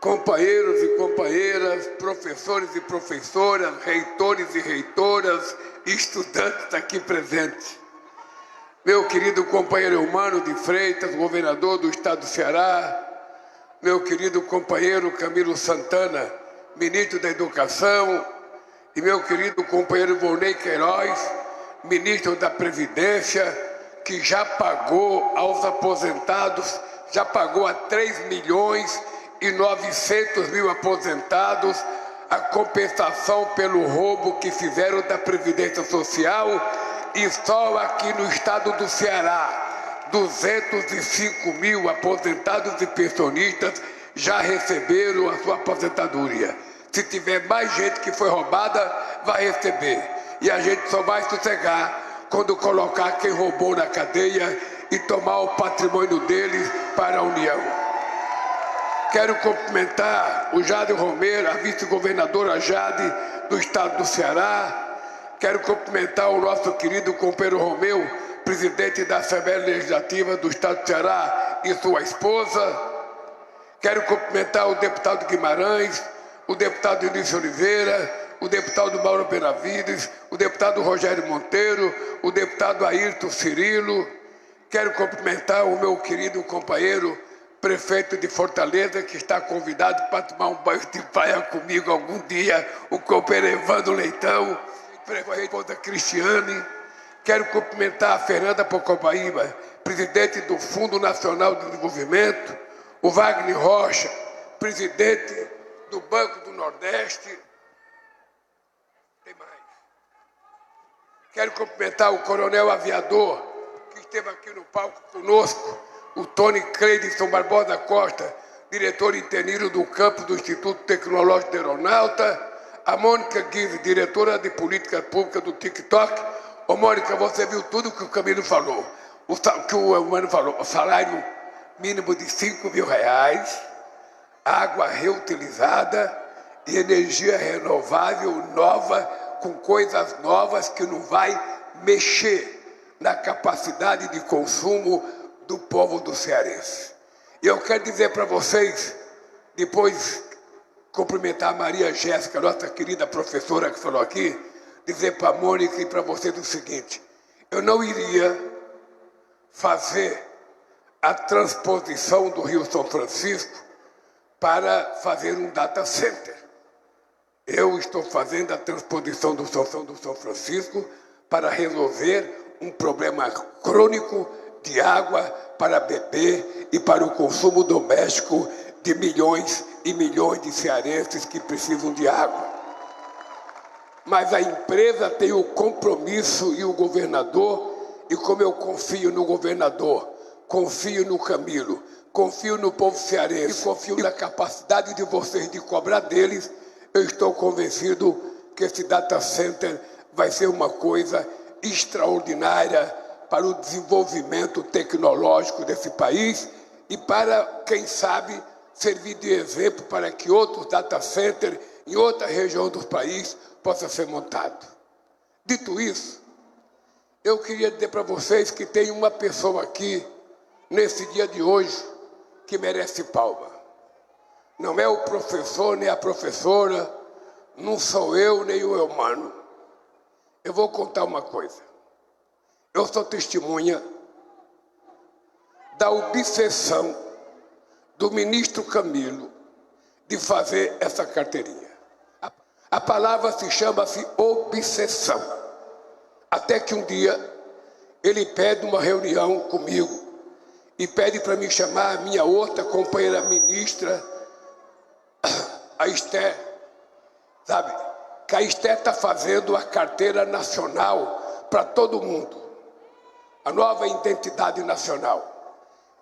companheiros e companheiras, professores e professoras, reitores e reitoras, estudantes aqui presentes. Meu querido companheiro Eumano de Freitas, governador do estado do Ceará, meu querido companheiro Camilo Santana, ministro da Educação, e meu querido companheiro Volney Queiroz, ministro da Previdência, que já pagou aos aposentados, já pagou a 3.900.000 aposentados a compensação pelo roubo que fizeram da Previdência Social, e só aqui no estado do Ceará, 205.000 aposentados e pensionistas já receberam a sua aposentadoria. Se tiver mais gente que foi roubada, vai receber. E a gente só vai sossegar quando colocar quem roubou na cadeia e tomar o patrimônio deles para a União. Quero cumprimentar o Jade Romero, a vice-governadora Jade do estado do Ceará. Quero cumprimentar o nosso querido companheiro Romeu, presidente da Assembleia Legislativa do estado do Ceará, e sua esposa. Quero cumprimentar o deputado Guimarães, o deputado Início Oliveira, o deputado Mauro Benavides, o deputado Rogério Monteiro, o deputado Ayrton Cirilo. Quero cumprimentar o meu querido companheiro prefeito de Fortaleza, que está convidado para tomar um banho de praia comigo algum dia, o companheiro Evandro Leitão, prefeito da Cristiane. Quero cumprimentar a Fernanda Pocobaíba, presidente do Fundo Nacional de Desenvolvimento, o Wagner Rocha, presidente do Banco do Nordeste. Tem mais. Quero cumprimentar o coronel aviador, que esteve aqui no palco conosco, o Tony Cleidson Barbosa Costa, diretor interino do campo do Instituto Tecnológico de Aeronauta, a Mônica Guise, diretora de Política Pública do TikTok. Ô Mônica, você viu tudo que o Camilo falou, que o Eumano falou, o salário mínimo de R$5.000, água reutilizada e energia renovável nova, com coisas novas que não vai mexer na capacidade de consumo do povo do cearense. E eu quero dizer para vocês, depois cumprimentar a Maria Jéssica, nossa querida professora que falou aqui, dizer para a Mônica e para vocês o seguinte: eu não iria fazer a transposição do Rio São Francisco para fazer um data center. Eu estou fazendo a transposição do São Francisco para resolver um problema crônico de água para beber e para o consumo doméstico de milhões e milhões de cearenses que precisam de água. Mas a empresa tem o compromisso e o governador, e como eu confio no governador, confio no Camilo, confio no povo cearense, confio na capacidade de vocês de cobrar deles, eu estou convencido que esse data center vai ser uma coisa extraordinária para o desenvolvimento tecnológico desse país e para, quem sabe, servir de exemplo para que outros data centers em outra região do país possam ser montados. Dito isso, eu queria dizer para vocês que tem uma pessoa aqui, nesse dia de hoje, que merece palma. Não é o professor nem a professora, não sou eu nem o Eumano. Eu vou contar uma coisa. Eu sou testemunha da obsessão do ministro Camilo de fazer essa carteirinha. A palavra chama-se obsessão. Até que um dia ele pede uma reunião comigo e pede para me chamar a minha outra companheira ministra, a Esther, sabe? Que a Esther está fazendo a carteira nacional para todo mundo, a nova identidade nacional.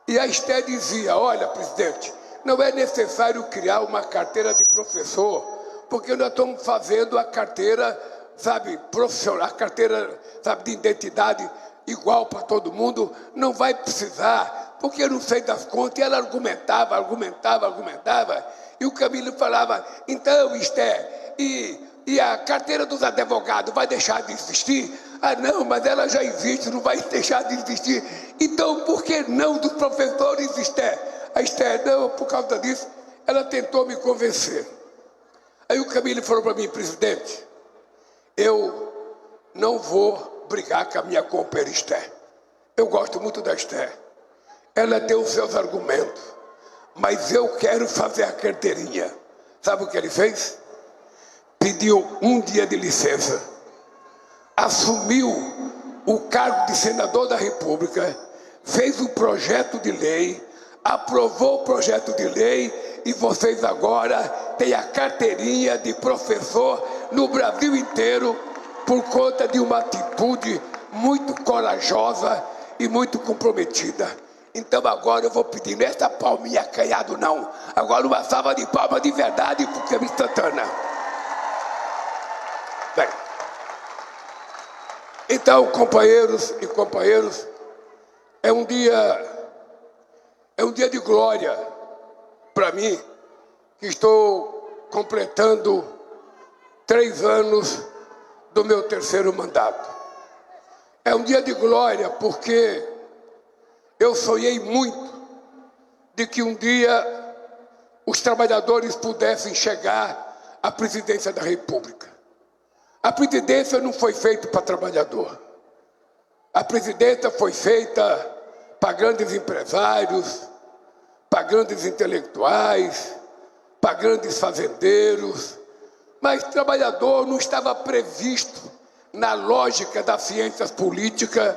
E a Esther dizia: olha, presidente, não é necessário criar uma carteira de professor, porque nós estamos fazendo a carteira, sabe, profissional, a carteira, sabe, de identidade igual para todo mundo, não vai precisar, porque eu não sei das contas. E ela argumentava, e o Camilo falava: então, Esther, e a carteira dos advogados vai deixar de existir? Ah, não, mas ela já existe, não vai deixar de existir. Então, por que não dos professores, Esther? A Esther, não, por causa disso, ela tentou me convencer. Aí o Camilo falou para mim: presidente, eu não vou brigar com a minha companheira Esther. Eu gosto muito da Esther. Ela tem os seus argumentos, mas eu quero fazer a carteirinha. Sabe o que ele fez? Pediu um dia de licença, assumiu o cargo de senador da República, fez o projeto de lei, aprovou o projeto de lei e vocês agora têm a carteirinha de professor no Brasil inteiro por conta de uma atitude muito corajosa e muito comprometida. Então agora eu vou pedir, não é essa palminha acanhado não, agora uma salva de palmas de verdade para o Camilo Santana. Bem, então, companheiros e companheiras, é um dia de glória para mim, que estou completando 3 anos do meu 3º mandato. É um dia de glória porque eu sonhei muito de que um dia os trabalhadores pudessem chegar à presidência da República. A presidência não foi feita para trabalhador. A presidência foi feita para grandes empresários, para grandes intelectuais, para grandes fazendeiros. Mas trabalhador não estava previsto na lógica das ciências políticas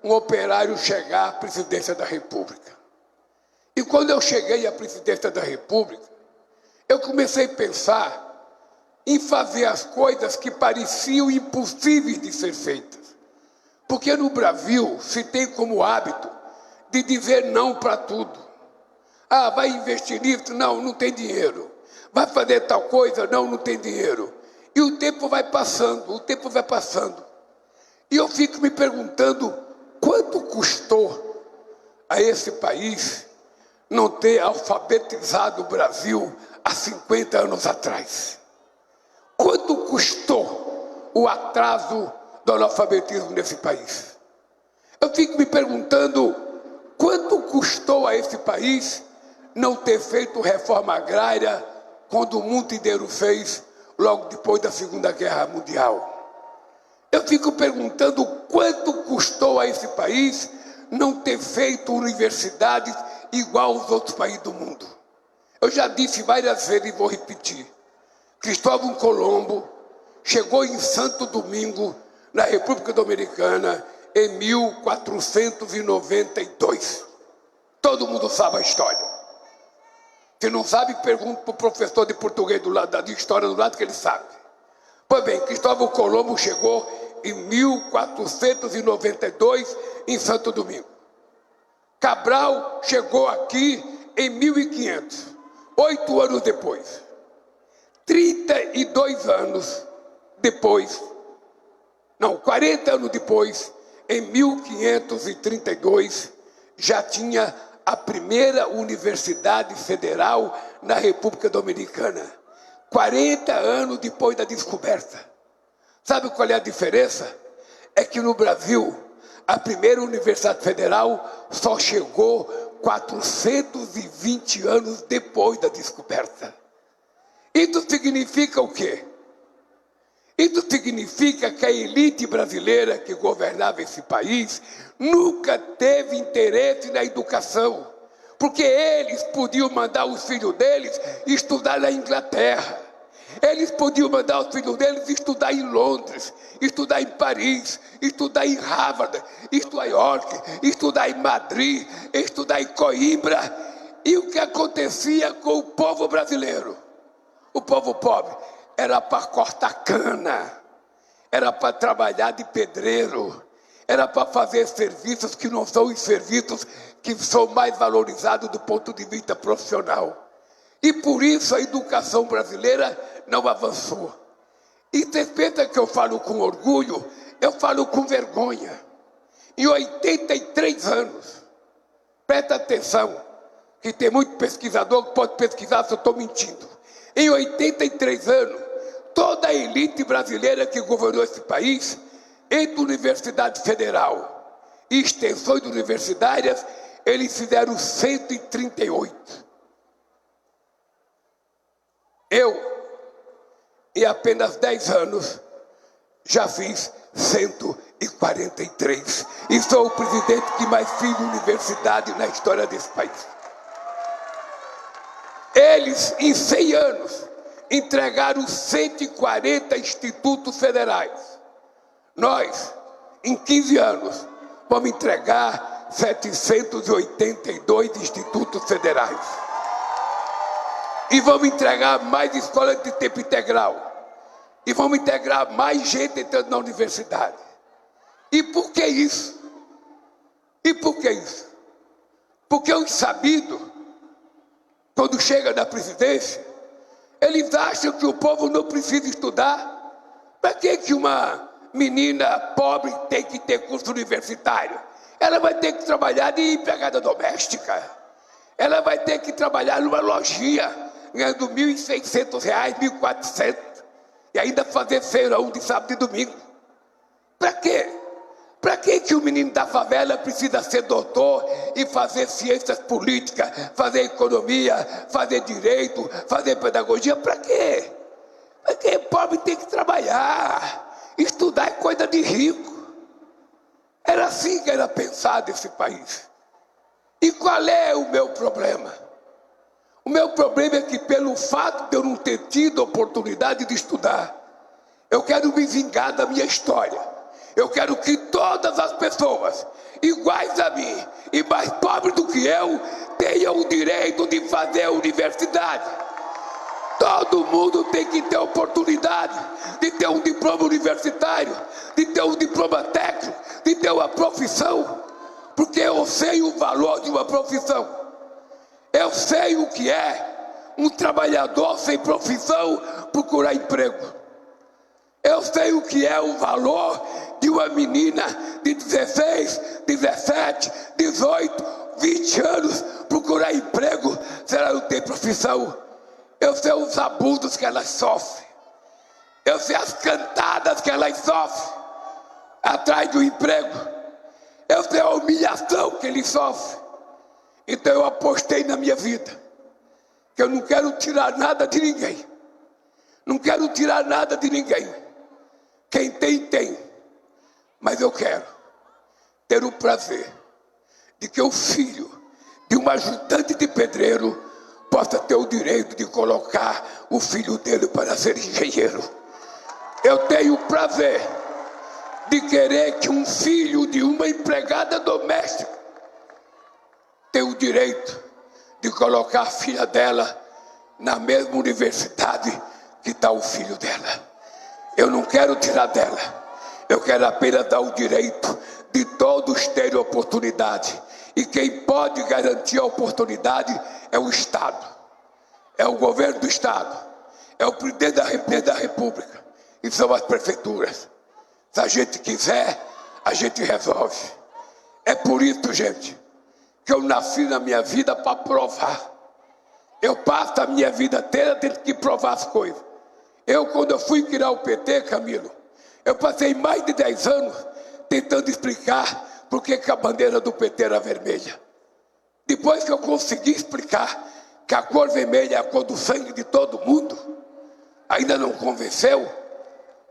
um operário chegar à presidência da República. E quando eu cheguei à presidência da República, eu comecei a pensar em fazer as coisas que pareciam impossíveis de ser feitas. Porque no Brasil se tem como hábito de dizer não para tudo. Ah, vai investir nisso? Não, não tem dinheiro. Vai fazer tal coisa? Não, não tem dinheiro. E o tempo vai passando, E eu fico me perguntando, quanto custou a esse país não ter alfabetizado o Brasil há 50 anos atrás? Quanto custou o atraso do analfabetismo nesse país? Eu fico me perguntando, quanto custou a esse país não ter feito reforma agrária quando o mundo inteiro fez logo depois da Segunda Guerra Mundial? Eu fico perguntando quanto custou a esse país não ter feito universidades igual aos outros países do mundo. Eu já disse várias vezes e vou repetir. Cristóvão Colombo chegou em Santo Domingo, na República Dominicana, em 1492. Todo mundo sabe a história. Se não sabe, pergunta para o professor de português do lado, de história do lado, que ele sabe. Pois bem, Cristóvão Colombo chegou em 1492 em Santo Domingo. Cabral chegou aqui em 1500, 8 anos depois. 32 anos depois, não, 40 anos depois, em 1532, já tinha a primeira universidade federal na República Dominicana. 40 anos depois da descoberta. Sabe qual é a diferença? É que no Brasil, a primeira universidade federal só chegou 420 anos depois da descoberta. Isso significa o quê? Isso significa que a elite brasileira que governava esse país nunca teve interesse na educação, porque eles podiam mandar os filhos deles estudar na Inglaterra. Eles podiam mandar os filhos deles estudar em Londres, estudar em Paris, estudar em Harvard, estudar em York, estudar em Madrid, estudar em Coimbra. E o que acontecia com o povo brasileiro? O povo pobre era para cortar cana, era para trabalhar de pedreiro, era para fazer serviços que não são os serviços que são mais valorizados do ponto de vista profissional. E por isso a educação brasileira não avançou. E vocês pensam que eu falo com orgulho? Eu falo com vergonha. Em 83 anos, presta atenção, que tem muito pesquisador que pode pesquisar se eu estou mentindo. Em 83 anos, toda a elite brasileira que governou esse país, entre Universidade Federal e extensões universitárias, eles fizeram 138. Eu, em apenas 10 anos, já fiz 143. E sou o presidente que mais fiz universidade na história desse país. Eles, em 100 anos, entregaram 140 institutos federais. Nós, em 15 anos, vamos entregar 782 institutos federais. E vamos entregar mais escolas de tempo integral. E vamos integrar mais gente entrando na universidade. E por que isso? E por que isso? Porque os sabidos, quando chega na presidência, eles acham que o povo não precisa estudar. Para que uma menina pobre tem que ter curso universitário? Ela vai ter que trabalhar de empregada doméstica. Ela vai ter que trabalhar numa lojinha, ganhando R$ 1.600, R$ 1.400. E ainda fazer feirão de sábado e domingo. Para quê? Para que o menino da favela precisa ser doutor e fazer ciências políticas, fazer economia, fazer direito, fazer pedagogia? Para quê? Porque pobre tem que trabalhar. Estudar é coisa de rico. Era assim que era pensado esse país. E qual é o meu problema? O meu problema é que, pelo fato de eu não ter tido oportunidade de estudar, eu quero me vingar da minha história. Eu quero que todas as pessoas, iguais a mim e mais pobres do que eu, tenham o direito de fazer universidade. Todo mundo tem que ter oportunidade de ter um diploma universitário, de ter um diploma técnico, de ter uma profissão, porque eu sei o valor de uma profissão. Eu sei o que é um trabalhador sem profissão procurar emprego. Eu sei o que é o valor de uma menina de 16, 17, 18, 20 anos procurar emprego se ela não tem profissão. Eu sei os abusos que elas sofrem. Eu sei as cantadas que elas sofrem atrás do emprego. Eu sei a humilhação que eles sofrem. Então eu apostei na minha vida, que eu não quero tirar nada de ninguém. Não quero tirar nada de ninguém. Quem tem, tem. Mas eu quero ter o prazer de que o filho de um ajudante de pedreiro possa ter o direito de colocar o filho dele para ser engenheiro. Eu tenho o prazer de querer que um filho de uma empregada doméstica tenha o direito de colocar a filha dela na mesma universidade que está o filho dela. Eu não quero tirar dela. Eu quero apenas dar o direito de todos terem oportunidade. E quem pode garantir a oportunidade é o Estado. É o governo do Estado. É o presidente da República. E são as prefeituras. Se a gente quiser, a gente resolve. É por isso, gente, que eu nasci na minha vida para provar. Eu passo a minha vida inteira tendo que provar as coisas. Quando eu fui criar o PT, Camilo, eu passei mais de 10 anos tentando explicar por que a bandeira do PT era vermelha. Depois que eu consegui explicar que a cor vermelha é a cor do sangue de todo mundo, ainda não convenceu.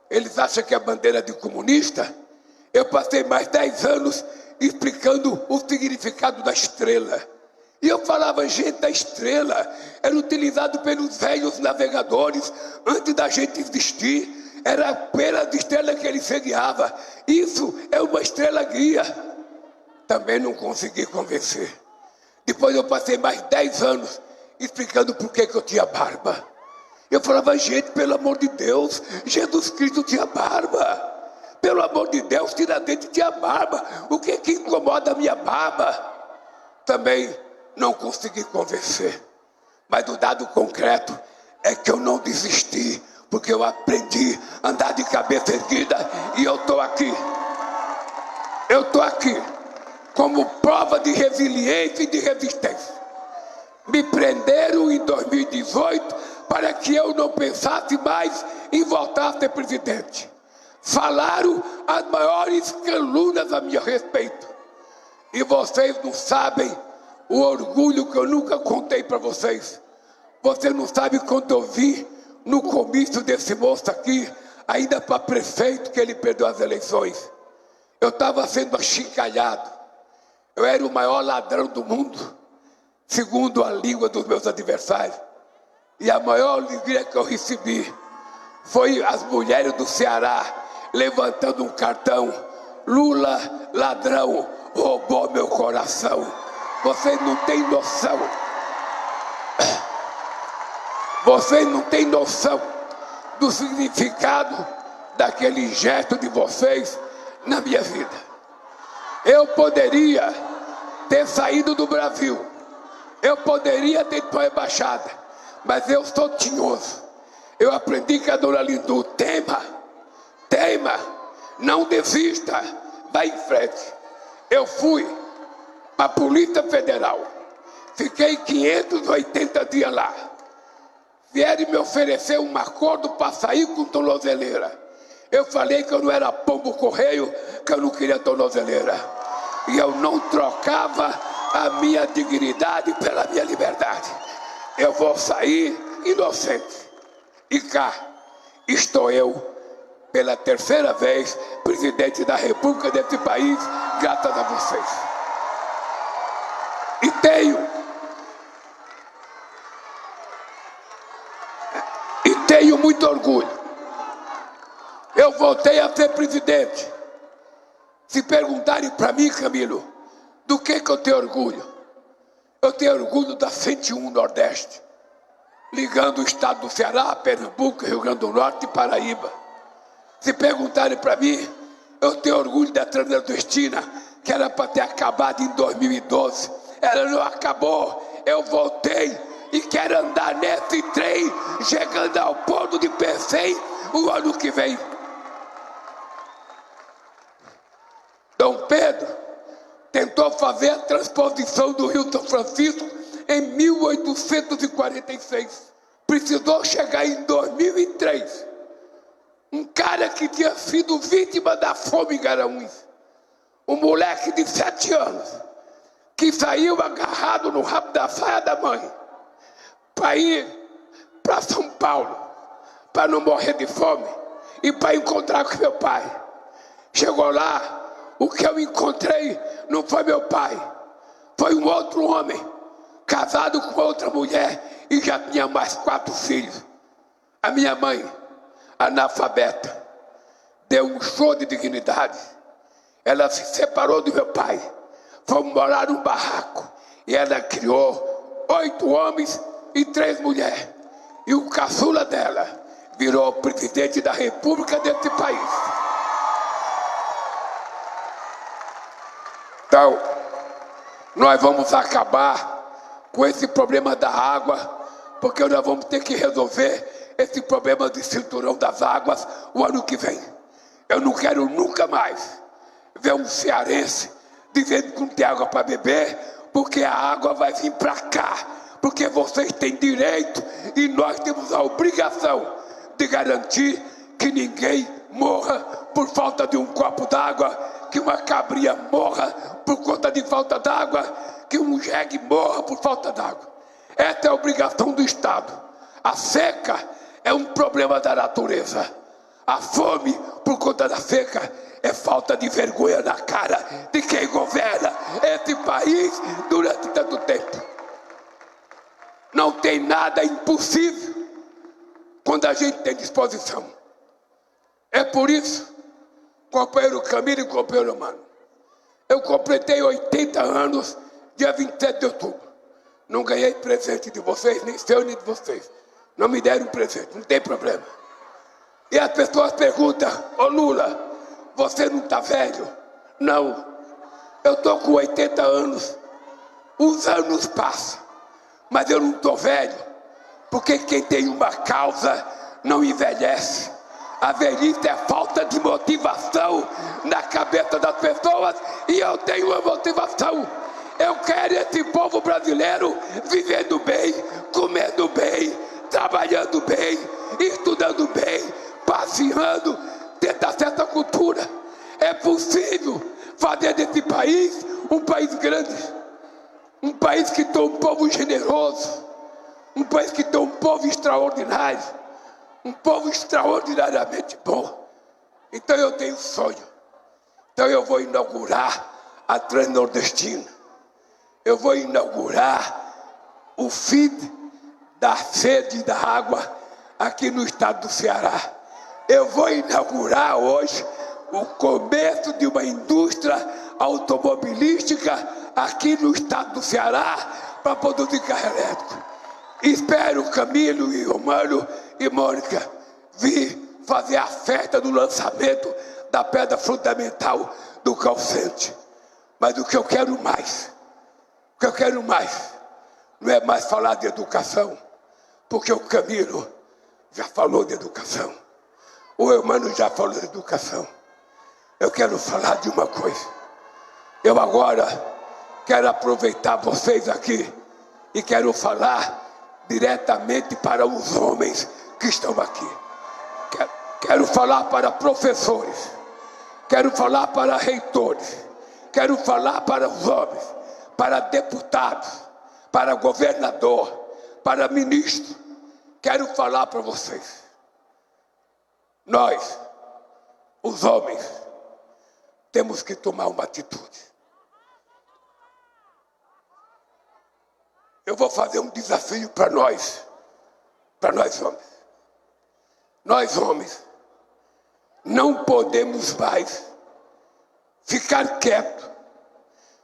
Eles acham que é a bandeira de comunista. Eu passei mais 10 anos explicando o significado da estrela. E eu falava, gente, a estrela era utilizado pelos velhos navegadores antes da gente existir. Era apenas a estrela que ele se guiava. Isso é uma estrela guia. Também não consegui convencer. Depois eu passei mais 10 anos explicando por que eu tinha barba. Eu falava, gente, pelo amor de Deus, Jesus Cristo tinha barba. Pelo amor de Deus, Tiradentes tinha barba. O que incomoda a minha barba? Também não consegui convencer. Mas o dado concreto é que eu não desisti, porque eu aprendi a andar de cabeça erguida e eu estou aqui. Eu estou aqui como prova de resiliência e de resistência. Me prenderam em 2018 para que eu não pensasse mais em voltar a ser presidente. Falaram as maiores calúnias a meu respeito. E vocês não sabem o orgulho que eu nunca contei para vocês. Você não sabe quando eu vi no comício desse moço aqui, ainda para prefeito, que ele perdeu as eleições. Eu estava sendo achincalhado. Eu era o maior ladrão do mundo, segundo a língua dos meus adversários. E a maior alegria que eu recebi foi as mulheres do Ceará levantando um cartão: Lula, ladrão, roubou meu coração. Vocês não têm noção. Vocês não têm noção do significado daquele gesto de vocês na minha vida. Eu poderia ter saído do Brasil, eu poderia ter ido para a embaixada, mas eu sou tinhoso. Eu aprendi com a dona Lindu: teima, não desista, vai em frente. Eu fui para a Polícia Federal, fiquei 580 dias lá. Vieram me oferecer um acordo para sair com tornozeleira. Eu falei que eu não era pombo correio, que eu não queria tornozeleira. E eu não trocava a minha dignidade pela minha liberdade. Eu vou sair inocente. E cá estou eu, pela terceira vez, presidente da República desse país, graças a vocês. E tenho muito orgulho. Eu voltei a ser presidente. Se perguntarem para mim, Camilo, do que eu tenho orgulho? Eu tenho orgulho da 101 Nordeste, ligando o estado do Ceará, Pernambuco, Rio Grande do Norte e Paraíba. Se perguntarem para mim, eu tenho orgulho da Transnordestina, que era para ter acabado em 2012. Ela não acabou. Eu voltei e quero andar nesse trem, chegando ao porto de Pecém o ano que vem. Dom Pedro tentou fazer a transposição do Rio São Francisco em 1846. Precisou chegar em 2003. Um cara que tinha sido vítima da fome em Garanhuns, um moleque de 7 anos, que saiu agarrado no rabo da saia da mãe, para ir para São Paulo, para não morrer de fome e para encontrar com meu pai. Chegou lá, o que eu encontrei não foi meu pai, foi um outro homem, casado com outra mulher e já tinha mais 4 filhos. A minha mãe, analfabeta, deu um show de dignidade. Ela se separou do meu pai, foi morar num barraco e ela criou 8 homens e 3 mulheres. E o caçula dela virou presidente da República desse país. Então, nós vamos acabar com esse problema da água, porque nós vamos ter que resolver esse problema de cinturão das águas o ano que vem. Eu não quero nunca mais ver um cearense dizendo que não tem água para beber, porque a água vai vir para cá, porque vocês têm direito e nós temos a obrigação de garantir que ninguém morra por falta de um copo d'água, que uma cabrinha morra por conta de falta d'água, que um jegue morra por falta d'água. Essa é a obrigação do Estado. A seca é um problema da natureza. A fome, por conta da seca, é falta de vergonha na cara de quem governa esse país durante tanto tempo. Não tem nada impossível quando a gente tem disposição. É por isso, companheiro Camilo e companheiro Mano, eu completei 80 anos dia 27 de outubro. Não ganhei presente de vocês, nem seu nem de vocês. Não me deram presente, não tem problema. E as pessoas perguntam: ô Lula, você não está velho? Não, eu estou com 80 anos. Os anos passam, mas eu não estou velho, porque quem tem uma causa não envelhece. A velhice é falta de motivação na cabeça das pessoas, e eu tenho uma motivação. Eu quero esse povo brasileiro vivendo bem, comendo bem, trabalhando bem, estudando bem, passeando, tendo acesso à cultura. É possível fazer desse país um país grande, um país que tem um povo generoso, um país que tem um povo extraordinário, um povo extraordinariamente bom. Então eu tenho sonho. Então eu vou inaugurar a Transnordestina. Eu vou inaugurar o fim da sede da água aqui no estado do Ceará. Eu vou inaugurar hoje o começo de uma indústria automobilística aqui no estado do Ceará para produzir carro elétrico. Espero Camilo e Romano e Mônica vir fazer a festa do lançamento da pedra fundamental do call center. Mas o que eu quero mais, não é mais falar de educação, porque o Camilo já falou de educação, o Romano já falou de educação. Eu quero falar de uma coisa. Eu agora quero aproveitar vocês aqui e quero falar diretamente para os homens que estão aqui. Quero falar para professores, quero falar para reitores, quero falar para os homens, para deputados, para governador, para ministro. Quero falar para vocês. Nós, os homens, temos que tomar uma atitude. Eu vou fazer um desafio para nós homens. Nós homens não podemos mais ficar quietos,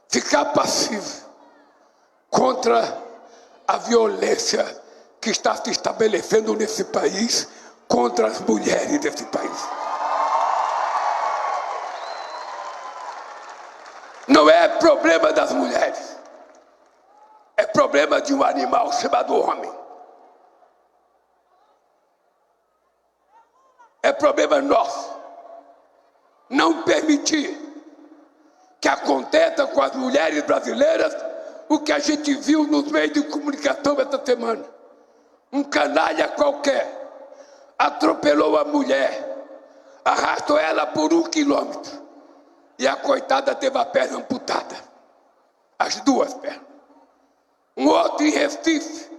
ficar passivos contra a violência que está se estabelecendo nesse país contra as mulheres desse país. Não é problema das mulheres, é problema de um animal chamado homem. É problema nosso não permitir que aconteça com as mulheres brasileiras o que a gente viu nos meios de comunicação essa semana. Um canalha qualquer atropelou a mulher, arrastou ela por 1 quilômetro e a coitada teve a perna amputada, as duas pernas. Um outro em Recife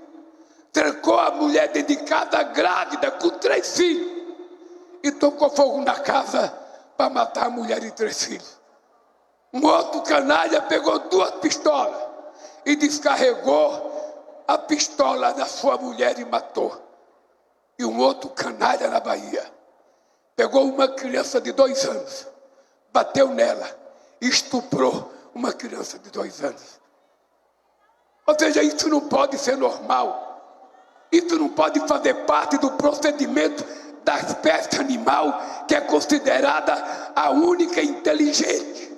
trancou a mulher dentro de casa grávida com 3 filhos e tocou fogo na casa para matar a mulher e 3 filhos. Um outro canalha pegou 2 pistolas e descarregou a pistola da sua mulher e matou. E um outro canalha na Bahia pegou uma criança de 2 anos, bateu nela e estuprou uma criança de 2 anos. Ou seja, isso não pode ser normal. Isso não pode fazer parte do procedimento da espécie animal que é considerada a única inteligente.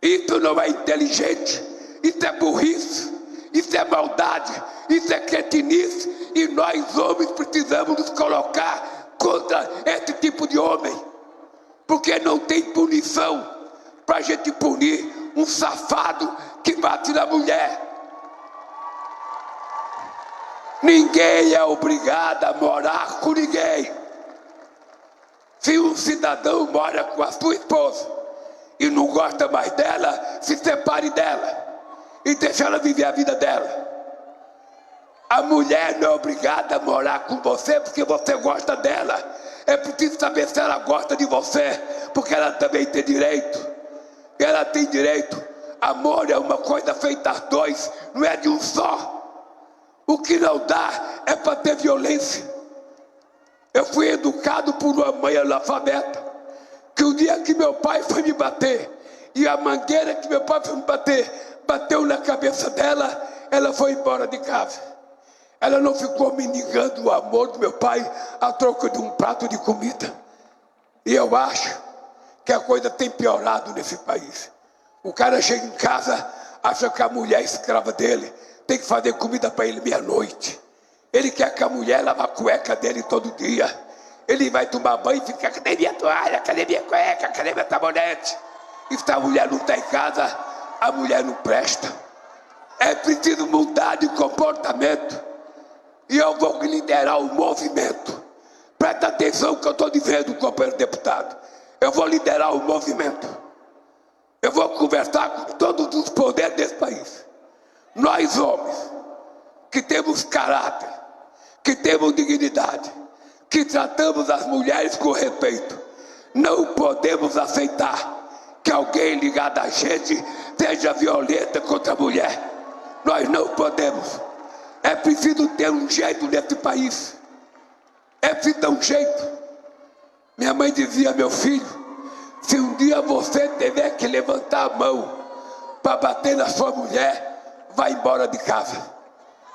Isso não é inteligente, isso é burrice, isso é maldade, isso é cretinice, e nós homens precisamos nos colocar contra esse tipo de homem, porque não tem punição para a gente punir um safado que bate na mulher. Ninguém é obrigado a morar com ninguém. Se um cidadão mora com a sua esposa e não gosta mais dela, se separe dela e deixe ela viver a vida dela. A mulher não é obrigada a morar com você porque você gosta dela. É preciso saber se ela gosta de você, porque ela também tem direito. Ela tem direito. Amor é uma coisa feita a 2, não é de um só. O que não dá é para ter violência. Eu fui educado por uma mãe analfabeta, que o dia que meu pai foi me bater, e a mangueira que meu pai foi me bater, bateu na cabeça dela, ela foi embora de casa. Ela não ficou mendigando o amor do meu pai a troca de um prato de comida. E eu acho que a coisa tem piorado nesse país. O cara chega em casa, acha que a mulher é escrava dele, tem que fazer comida para ele meia-noite. Ele quer que a mulher lave a cueca dele todo dia. Ele vai tomar banho e fica: cadê minha toalha, cadê minha cueca, cadê meu sabonete? E se a mulher não está em casa, a mulher não presta. É preciso mudar de comportamento. E eu vou liderar o movimento. Presta atenção no que eu estou dizendo, companheiro deputado. Eu vou liderar o movimento. Eu vou conversar com todos os poderes desse país. Nós homens que temos caráter, que temos dignidade, que tratamos as mulheres com respeito. Não podemos aceitar que alguém ligado a gente seja violenta contra a mulher. Nós não podemos. É preciso ter um jeito nesse país. É preciso ter um jeito. Minha mãe dizia: meu filho, se um dia você tiver que levantar a mão para bater na sua mulher, vai embora de casa.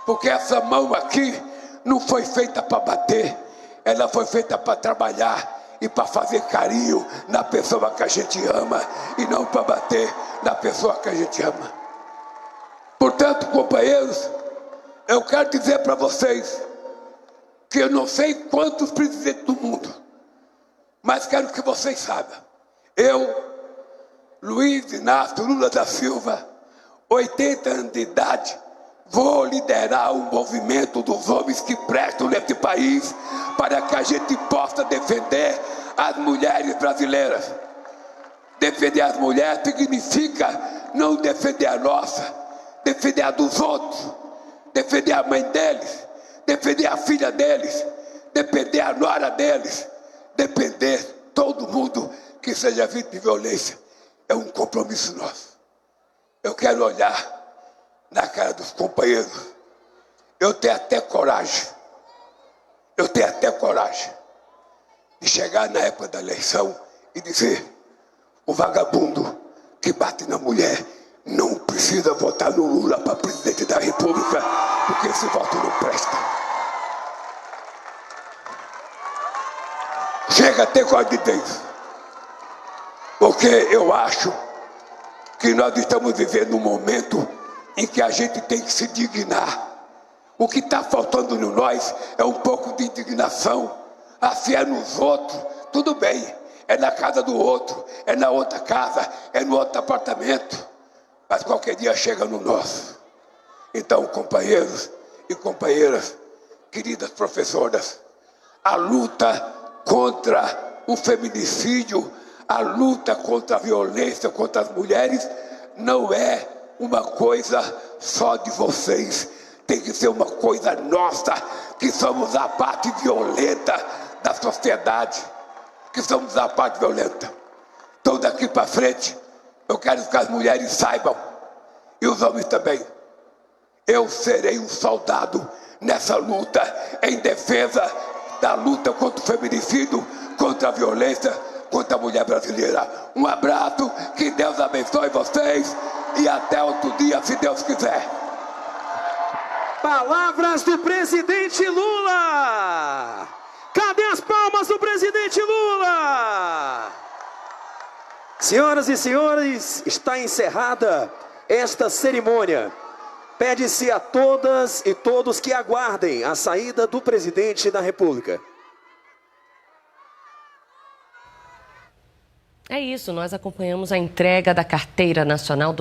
Porque essa mão aqui não foi feita para bater, ela foi feita para trabalhar e para fazer carinho na pessoa que a gente ama, e não para bater na pessoa que a gente ama. Portanto, companheiros, eu quero dizer para vocês que eu não sei quantos presidentes do mundo, mas quero que vocês saibam. Eu, Luiz Inácio Lula da Silva, 80 anos de idade, vou liderar o movimento dos homens que prestam nesse país para que a gente possa defender as mulheres brasileiras. Defender as mulheres significa não defender a nossa, defender a dos outros, defender a mãe deles, defender a filha deles, defender a nora deles, defender todo mundo que seja vítima de violência. É um compromisso nosso. Eu quero olhar na cara dos companheiros. Eu tenho até coragem de chegar na época da eleição e dizer: o vagabundo que bate na mulher não precisa votar no Lula para presidente da República, porque esse voto não presta. Chega a ter coragem de Deus, porque eu acho que nós estamos vivendo um momento em que a gente tem que se dignar. O que está faltando em nós é um pouco de indignação. Se é nos outros, tudo bem, é na casa do outro, é na outra casa, é no outro apartamento, mas qualquer dia chega no nosso. Então, companheiros e companheiras, queridas professoras, a luta contra o feminicídio, a luta contra a violência contra as mulheres não é uma coisa só de vocês, tem que ser uma coisa nossa, que somos a parte violenta da sociedade, que somos a parte violenta. Então, daqui para frente, eu quero que as mulheres saibam, e os homens também, eu serei um soldado nessa luta, em defesa da luta contra o feminicídio, contra a violência contra a mulher brasileira. Um abraço, que Deus abençoe vocês, e até outro dia, se Deus quiser. Palavras do presidente Lula. Cadê as palmas do presidente Lula? Senhoras e senhores, está encerrada esta cerimônia. Pede-se a todas e todos que aguardem a saída do presidente da República. É isso, nós acompanhamos a entrega da Carteira Nacional do